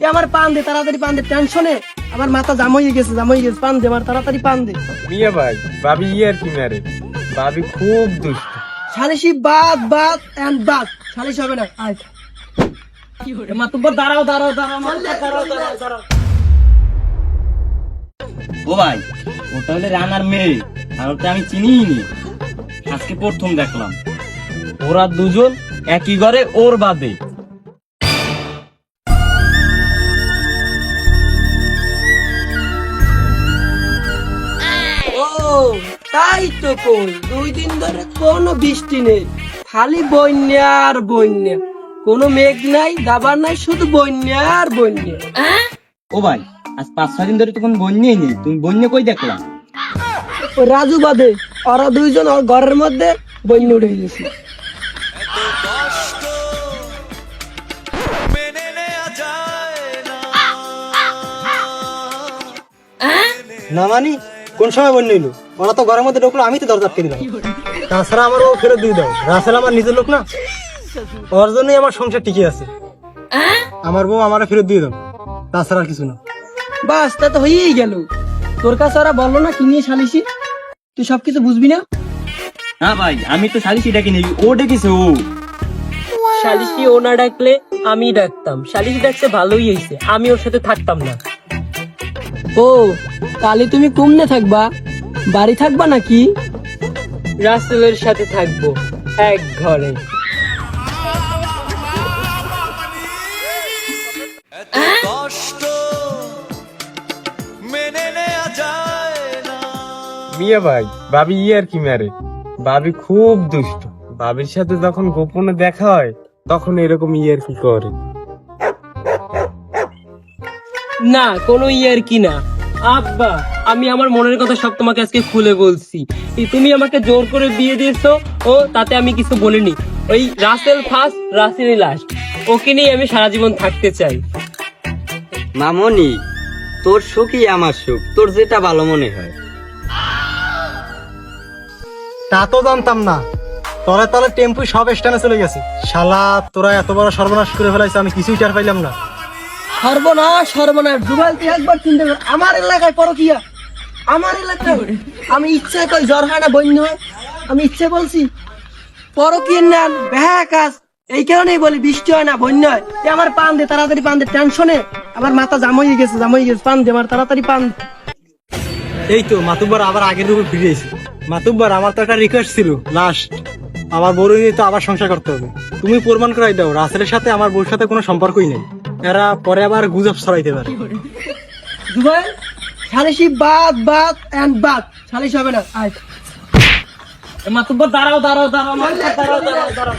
আমার পান দে, তাড়াতাড়ি পান দে, টেনশনে আমার মাথা জাম হয়ে গেছে, পান দে আমার, তাড়াতাড়ি পান দে। মিয়া ভাই ভাবি আর কি মারে, ভাবি খুব দুষ্ট। সালিশি বাদ বাদ এন্ড বাদ, সালিশ হবে না। আয় মাতুব্বর, দাঁড়াও দাঁড়াও দাঁড়াও দাঁড়াও দাঁড়াও দাঁড়াও। ও ভাই, ওটা হলে রানার মেয়ে, আর ওটা আমি চিনিই নি, আজকে প্রথম দেখলাম। ওরা দুজন একই ঘরে, ওর বাদে। ও তাই তো, কই 2 দিন ধরে কোনো বৃষ্টি নেই, খালি বন্যা আর বন্যা, কোনো মেঘ নাই, দাবার নাই, শুধু বন্যা আর বন্যা। ও ভাই, আজ 5-6 দিন ধরে তো কোনো বন্যাই নেই, তুমি বন্যা কই দেখলাম? ওই রাজু বাদে ওরা 2 জন ওর ঘরের মধ্যে বন্যা উঠে গেছে। না মানি কোন সময় বন্যা হইলো? ওরা তো ঘরের মধ্যে ঢুকলো, আমি তো দরজা আটকে দিলাম। তাছাড়া আমার ও ফেরত দিয়ে দাও, রাসেল আমার নিজের লোক না, ওর জন্যই আমার সংসার টিকে আছে। আমার বউ আমারে ফেরত দিয়ে দাও, তাছাড়া আর কিছু না। বাস, তা তো হয়েই গেল। তোর কাছে ওরা বললো না কি নিয়ে সালিশি? তুই সবকিছু বুঝবি না? না ভাই, আমি তো সালিশি ডাকিনি, ও ডেকেছে। ও শালিশি ও না ডাকলে আমি ডাকতাম, শালিশি ডাকছে ভালোই হয়েছে, আমি ওর সাথে থাকতাম না। ও তাহলে তুমি কুমনে থাকবা, বাড়ি থাকবা নাকি? রাসেলের সাথে থাকবো এক ঘরে। মিয়া ভাই ভাবি আর কি মারে, ভাবি খুব দুষ্ট। ভাবির সাথে যখন গোপনে দেখা হয় তখন এরকম আর কি করে। না, কোনো ইয়ার কি না আব্বা, আমি আমার মনের কথা সব তোমাকে আজকে খুলে বলছি। তুমি আমাকে জোর করে বিয়ে দিয়েছো, ও তাতে আমি কিছু বলিনি। ওই রাসেল ফার্স্ট, রাসেলই লাস্ট, ওকে নিয়ে আমি সারা জীবন থাকতে চাই। মামনি, তোর সুখই আমার সুখ, তোর যেটা ভালো মনে হয়। তা তো জানতাম না, তলে তলে টেম্পু সব স্ট্যান্ডে চলে গেছে। শালা তোরা এত বড় সর্বনাশ করে ফেলাইছে, আমি কিছুই টের পাইলাম না। সর্বনাশ সর্বনাশ, জুবাইল তুই একবার চিন্তা কর, আমার এলাকায় পরকিয়া, আমার এলাকায় আমি ইচ্ছে কই জ্বর হয় না, বন্যা হয়, আমি ইচ্ছে বলছি পরকিয়ার না বেহা কাজ, এই কারণেই বলি বৃষ্টি হয় না, বন্যা হয়। তুই আমার পান দে, তাড়াতাড়ি পান দে, টেনশনে আমার মাথা জাম হয়ে গেছে, পান দে আমার, তাড়াতাড়ি পান দে। এই তো মাতুব্বার আবার আগের রূপে ফিরে এসেছি। মাতুব্বার, আমার তো একটা রিকোয়েস্ট ছিল, লাস্ট, আমার বড় নিয়ে তো আবার সংসার করতে হবে। তুমি প্রমাণ করাই দাও রাসেলের সাথে আমার বউর সাথে কোনো সম্পর্কই নেই, এরা পরে আবার গুজব ছড়াইতে পারে। জুবাইল, সালিশি বাদ বাদ এন্ড বাদ, সালিশ হবে না। আয় মাতুব্বর, দাঁড়াও দাঁড়াও দাঁড়াও, দাঁড়াও দাঁড়াও দাঁড়াও।